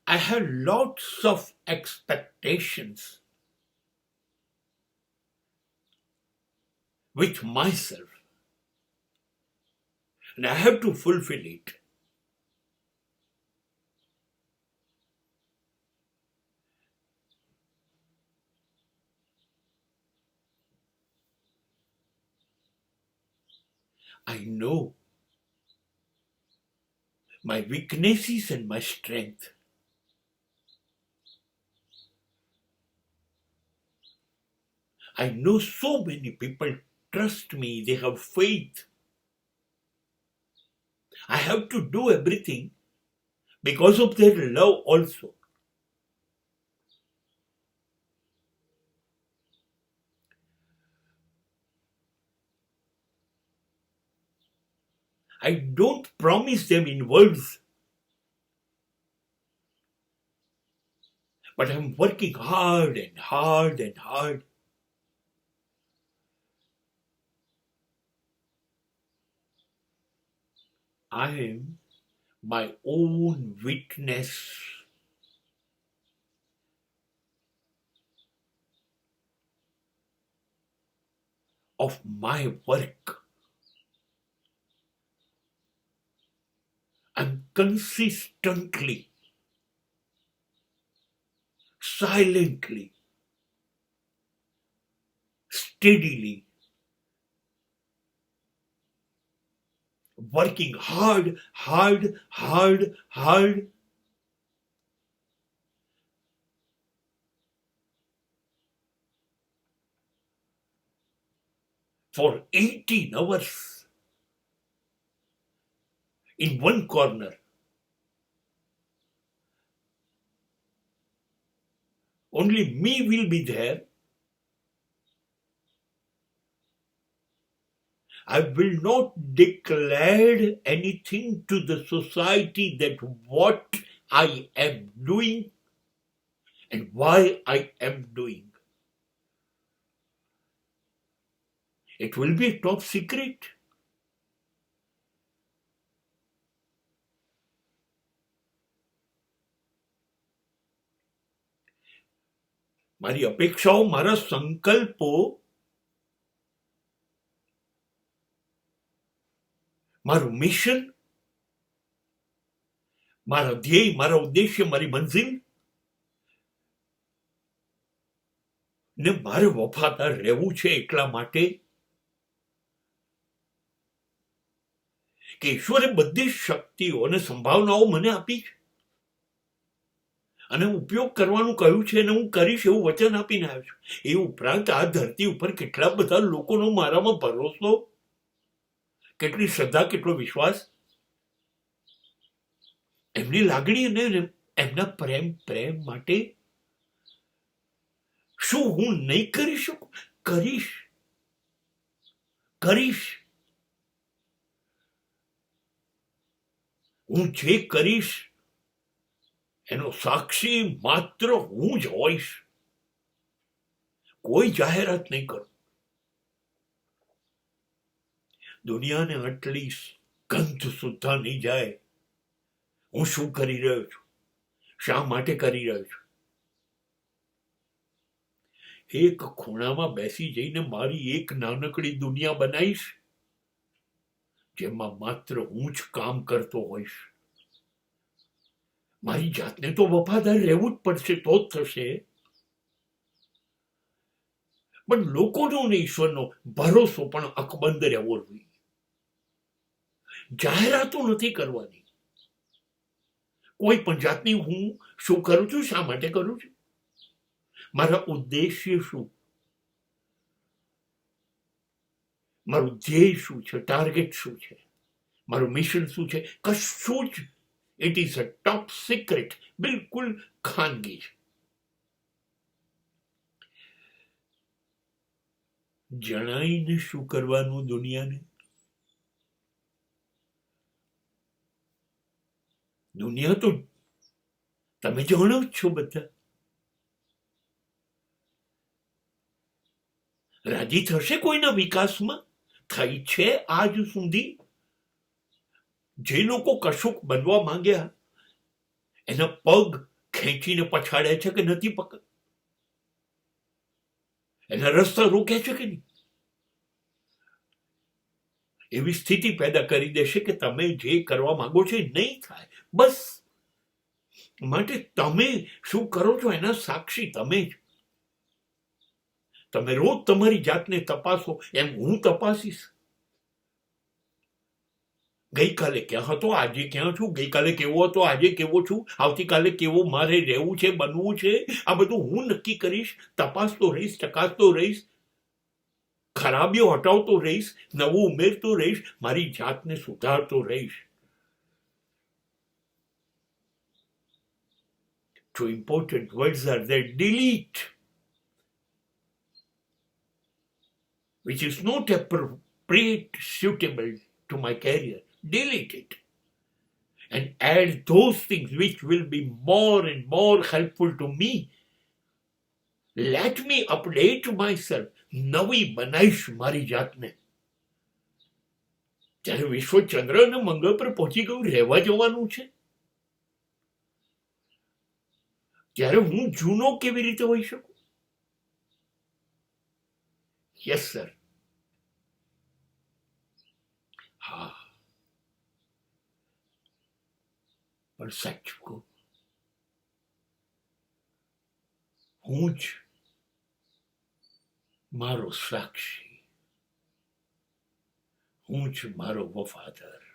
I have lots of expectations with myself, and I have to fulfill it. I know my weaknesses and my strength. I know so many people trust me, they have faith. I have to do everything because of their love also. I don't promise them in words, but I'm working hard and hard and hard. I am my own witness. Of my work. I'm consistently, silently, steadily working hard for 18 hours in one corner. Only me will be there. I will not declare anything to the society that what I am doing and why I am doing. It will be a top secret. મારી અપેક્ષાઓ, મારા સંકલ્પો, મારું mission, મારા ધ્યેય, મારા ઉદ્દેશ્ય, મારી મંઝિલ ને મારે વફાદાર રહેવું છે એટલા માટે કે ઈશ્વરે બધી શક્તિઓ અને સંભાવનાઓ મને આપી છે અને ઉપયોગ કરવાનું કહ્યું છે અને હું કરીશ એવું વચન આપીને આવ્યો છું. એ ઉપરાંત આ ધરતી ઉપર કેટલા બધા લોકોનો મારામાં ભરોસો, કેટલી શ્રદ્ધા, કેટલો વિશ્વાસ, એમની લાગણી અને એમના પ્રેમ માટે શું હું નહીં કરી શકું? કરીશ. હું જે કરીશ એનો સાક્ષી માત્ર હું જ હોઈશ. કોઈ જાહેરાત નહીં કરું. દુનિયાને આટલી ગંધ સુદ્ધા નહીં જાય હું શું કરી રહ્યો છું, શા માટે કરી રહ્યો છું. એક ખૂણામાં બેસી જઈને મારી એક નાનકડી દુનિયા બનાવીશ જેમાં માત્ર હું જ કામ કરતો હોઈશ. મારી જાતને તો વફાદાર રહેવું જ પડશે, તો જ થશે. પણ લોકોનો ને ઈશ્વરનો ભરોસો પણ અકબંધ રહેવો જોઈએ. જાહેરાતો નથી કરવાની કોઈ પણ જાતની. હું શું કરું છું, શા માટે કરું છું, મારા ઉદ્દેશ્ય શું, મારું ધ્યેય શું છે, ટાર્ગેટ શું છે, મારું મિશન શું છે, કશું જ. It is a top secret. બિલકુલ ખાનગી છે. જણાઈને શું કરવાનું દુનિયાને? દુનિયા તો તમે જાણો જ છો બધા. રાજી થશે કોઈના વિકાસમાં? થઈ છે આજ સુધી? જે લોકો કશુંક બનવા માંગ્યા એના પગ ખેંચીને પછાડ્યા છે કે નથી પકડ, એના રસ્તા રોક્યા છે કે નહીં? એવી સ્થિતિ પેદા કરી દેશે કે તમે જે કરવા માંગો છો એ નહીં થાય. બસ માટે તમે શું કરો છો એના સાક્ષી તમે જ. તમે રોજ તમારી જાતને તપાસો એમ હું તપાસીશ. ગઈકાલે ક્યાં હતો, આજે ક્યાં છું, ગઈકાલે કેવો હતો, આજે કેવો છું, આવતીકાલે કેવો મારે રહેવું છે, બનવું છે, આ બધું હું નક્કી કરીશ. તપાસતો રહીશ, ચકાસતો રહીશ, ખરાબીઓ હટાવતો રહીશ, નવું ઉમેરતો રહીશ, મારી જાતને સુધારતો રહીશ. So important words are there. Delete, which is not appropriate, suitable to my career. Delete it. And add those things which will be more and more helpful to me. Let me update myself. નવી બનાવીશ મારી જાતને. જ્યારે વિશ્વ ચંદ્ર અને મંગળ પર પહોંચી ગયું, રહેવા જવાનું છે, ત્યારે હું જૂનો કેવી રીતે હોઈ શકું? Yes sir. હા, પણ સાચું કહું, હું જ મારો સાક્ષી, હું જ મારો વફાદાર.